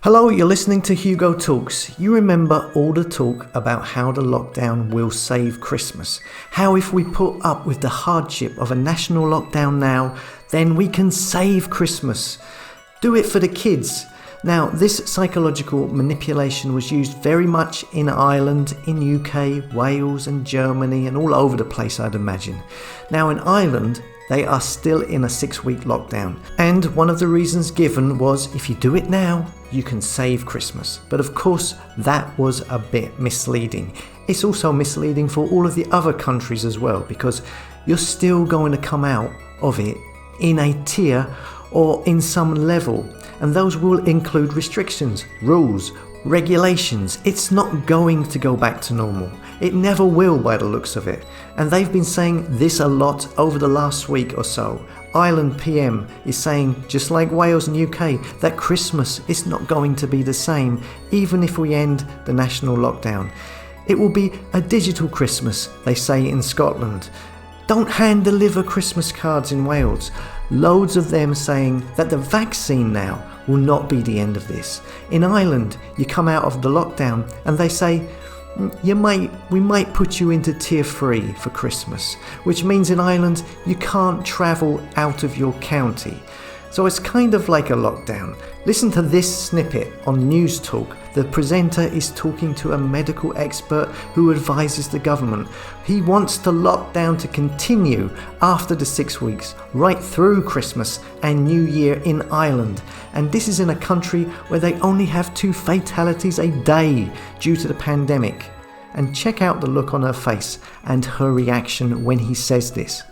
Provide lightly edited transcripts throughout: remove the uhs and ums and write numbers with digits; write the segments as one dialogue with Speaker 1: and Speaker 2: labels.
Speaker 1: Hello, you're listening to Hugo Talks. You remember all the talk about how the lockdown will save Christmas. How if we put up with the hardship of a national lockdown now, then we can save Christmas. Do it for the kids. Now, this psychological manipulation was used very much in Ireland, in UK, Wales and Germany and all over the place, I'd imagine. Now in Ireland, they are still in a 6-week lockdown. And one of the reasons given was if you do it now, you can save Christmas. But of course, that was a bit misleading. It's also misleading for all of the other countries as well, because you're still going to come out of it in a tier or in some level. And those will include restrictions, rules, regulations. It's not going to go back to normal. It never will by the looks of it. And they've been saying this a lot over the last week or so. Ireland PM is saying, just like Wales and UK, that Christmas is not going to be the same, even if we end the national lockdown. It will be a digital Christmas, they say in Scotland. Don't hand deliver Christmas cards in Wales. Loads of them saying that the vaccine now will not be the end of this. In Ireland, you come out of the lockdown and they say, we might put you into tier 3 for Christmas, which means in Ireland you can't travel out of your county. So it's kind of like a lockdown. Listen to this snippet on News Talk. The presenter is talking to a medical expert who advises the government. He wants the lockdown to continue after the 6 weeks, right through Christmas and New Year in Ireland. And this is in a country where they only have 2 fatalities a day due to the pandemic. And check out the look on her face and her reaction when he says this.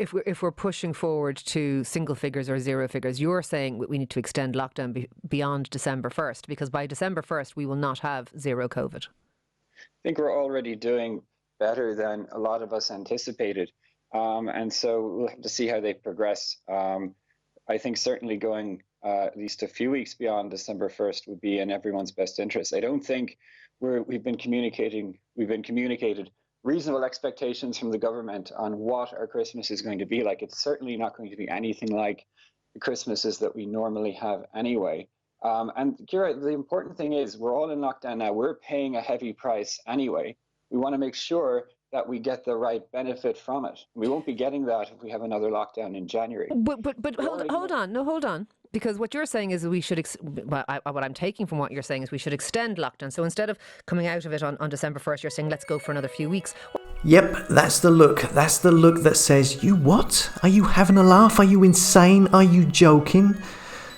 Speaker 2: If we're pushing forward to single figures or zero figures, you're saying we need to extend lockdown beyond December 1st, because by December 1st we will not have zero COVID.
Speaker 3: I think we're already doing better than a lot of us anticipated. And so we'll have to see how they progress. I think certainly going at least a few weeks beyond December 1st would be in everyone's best interest. I don't think we've been communicated reasonable expectations from the government on what our Christmas is going to be like. It's certainly not going to be anything like the Christmases that we normally have anyway. And Kira, the important thing is we're all in lockdown now. We're paying a heavy price anyway. We want to make sure that we get the right benefit from it. We won't be getting that if we have another lockdown in January.
Speaker 2: But hold on. Because what you're saying is we should, what I'm taking from what you're saying is we should extend lockdown. So instead of coming out of it on December 1st, you're saying let's go for another few weeks.
Speaker 1: Yep, that's the look. That's the look that says, you what? Are you having a laugh? Are you insane? Are you joking?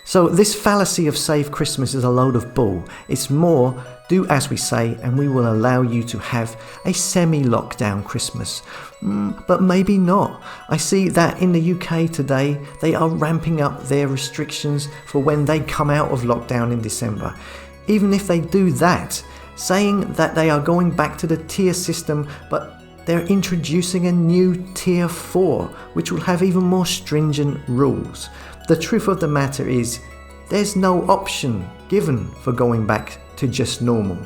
Speaker 1: So this fallacy of save Christmas is a load of bull. It's more, do as we say and we will allow you to have a semi-lockdown Christmas. But maybe not. I see that in the UK today, they are ramping up their restrictions for when they come out of lockdown in December. Even if they do that, saying that they are going back to the tier system, but they're introducing a new tier 4, which will have even more stringent rules. The truth of the matter is, there's no option given for going back to just normal.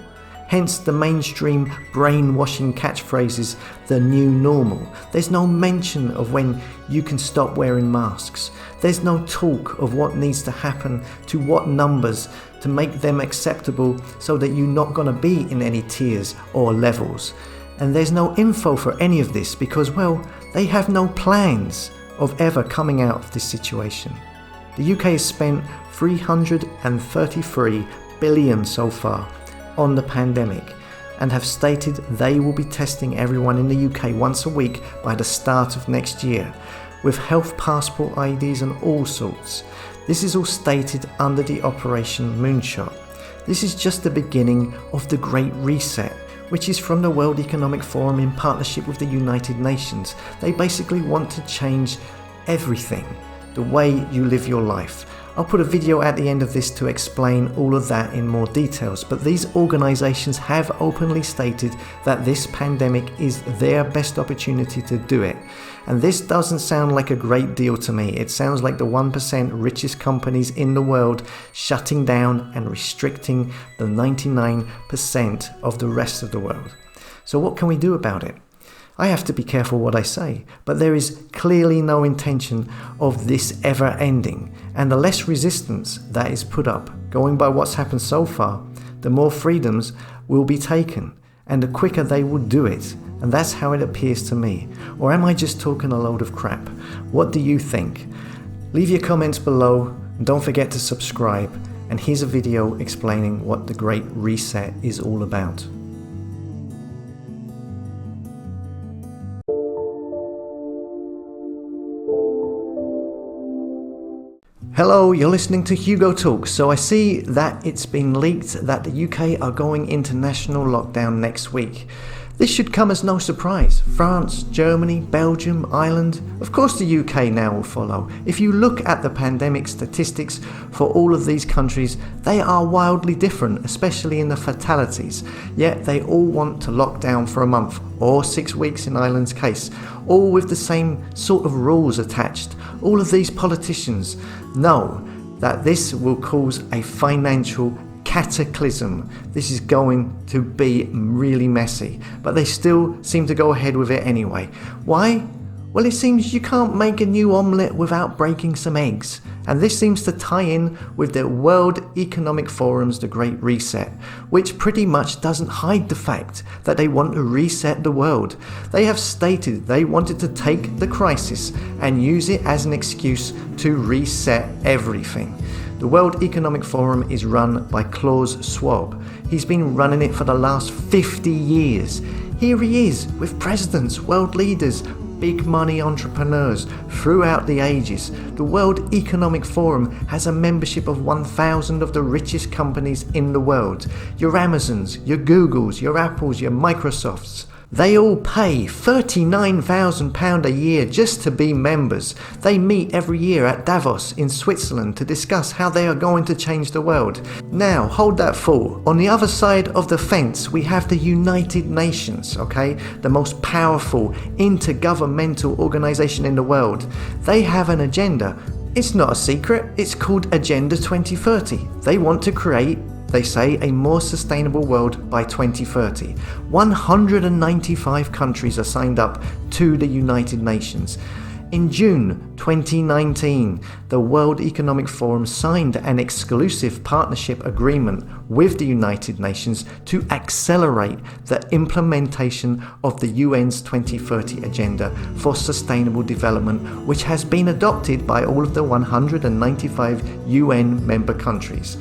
Speaker 1: Hence the mainstream brainwashing catchphrases, the new normal. There's no mention of when you can stop wearing masks. There's no talk of what needs to happen to what numbers to make them acceptable so that you're not going to be in any tiers or levels. And there's no info for any of this because, well, they have no plans of ever coming out of this situation. The UK has spent 333 billion so far on the pandemic and have stated they will be testing everyone in the UK once a week by the start of next year, with health passport IDs and all sorts. This is all stated under the Operation Moonshot. This is just the beginning of the Great Reset, which is from the World Economic Forum in partnership with the United Nations. They basically want to change everything, the way you live your life. I'll put a video at the end of this to explain all of that in more details, but these organisations have openly stated that this pandemic is their best opportunity to do it. And this doesn't sound like a great deal to me. It sounds like the 1% richest companies in the world shutting down and restricting the 99% of the rest of the world. So what can we do about it? I have to be careful what I say, but there is clearly no intention of this ever ending, and the less resistance that is put up, going by what's happened so far, the more freedoms will be taken, and the quicker they will do it, and that's how it appears to me. Or am I just talking a load of crap? What do you think? Leave your comments below, and don't forget to subscribe, and here's a video explaining what the Great Reset is all about. Hello, you're listening to Hugo Talks. So I see that it's been leaked that the UK are going into national lockdown next week. This should come as no surprise. France, Germany, Belgium, Ireland, of course the UK now will follow. If you look at the pandemic statistics for all of these countries, they are wildly different, especially in the fatalities. Yet they all want to lock down for a month, or 6 weeks in Ireland's case, all with the same sort of rules attached. All of these politicians know that this will cause a financial cataclysm. This is going to be really messy, but they still seem to go ahead with it anyway. Why? Well, it seems you can't make a new omelette without breaking some eggs. And this seems to tie in with the World Economic Forum's The Great Reset, which pretty much doesn't hide the fact that they want to reset the world. They have stated they wanted to take the crisis and use it as an excuse to reset everything. The World Economic Forum is run by Klaus Schwab. He's been running it for the last 50 years. Here he is with presidents, world leaders, big money entrepreneurs throughout the ages. The World Economic Forum has a membership of 1,000 of the richest companies in the world. Your Amazons, your Googles, your Apples, your Microsofts. They all pay £39,000 a year just to be members. They meet every year at Davos in Switzerland to discuss how they are going to change the world. Now, hold that thought. On the other side of the fence, we have the United Nations, okay? The most powerful intergovernmental organization in the world. They have an agenda. It's not a secret. It's called Agenda 2030. They want to create, they say, a more sustainable world by 2030. 195 countries are signed up to the United Nations. In June 2019, the World Economic Forum signed an exclusive partnership agreement with the United Nations to accelerate the implementation of the UN's 2030 Agenda for Sustainable Development, which has been adopted by all of the 195 UN member countries.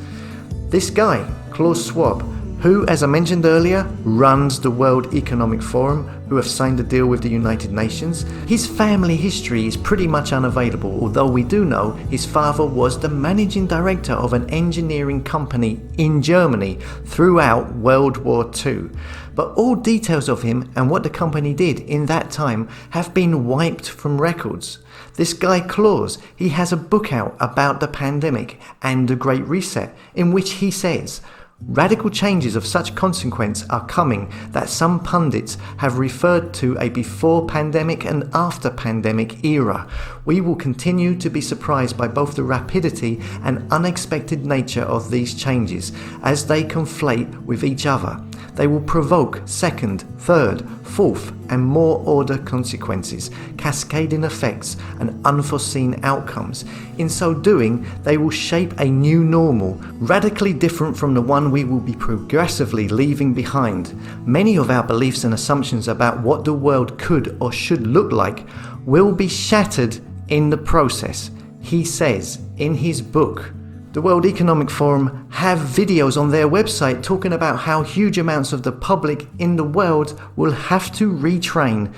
Speaker 1: This guy, Klaus Schwab, who, as I mentioned earlier, runs the World Economic Forum, who have signed a deal with the United Nations, his family history is pretty much unavailable, although we do know his father was the managing director of an engineering company in Germany throughout World War II. But all details of him and what the company did in that time have been wiped from records. This guy Klaus, he has a book out about the pandemic and the Great Reset, in which he says, radical changes of such consequence are coming that some pundits have referred to a before pandemic and after pandemic era. We will continue to be surprised by both the rapidity and unexpected nature of these changes as they conflate with each other. They will provoke second, third, fourth, and more order consequences, cascading effects, and unforeseen outcomes. In so doing, they will shape a new normal, radically different from the one we will be progressively leaving behind. Many of our beliefs and assumptions about what the world could or should look like will be shattered in the process, he says in his book. The World Economic Forum have videos on their website talking about how huge amounts of the public in the world will have to retrain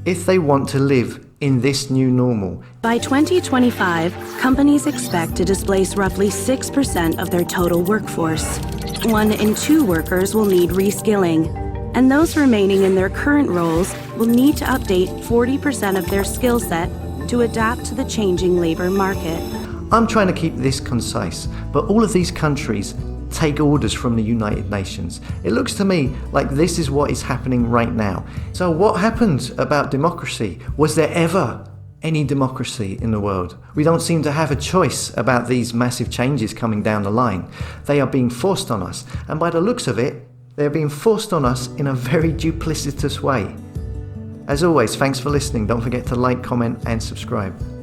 Speaker 1: if they want to live in this new normal.
Speaker 4: By 2025, companies expect to displace roughly 6% of their total workforce. 1 in 2 workers will need reskilling, and those remaining in their current roles will need to update 40% of their skill set to adapt to the changing labor market.
Speaker 1: I'm trying to keep this concise, but all of these countries take orders from the United Nations. It looks to me like this is what is happening right now. So what happened about democracy? Was there ever any democracy in the world? We don't seem to have a choice about these massive changes coming down the line. They are being forced on us, and by the looks of it, they're being forced on us in a very duplicitous way. As always, thanks for listening. Don't forget to like, comment, and subscribe.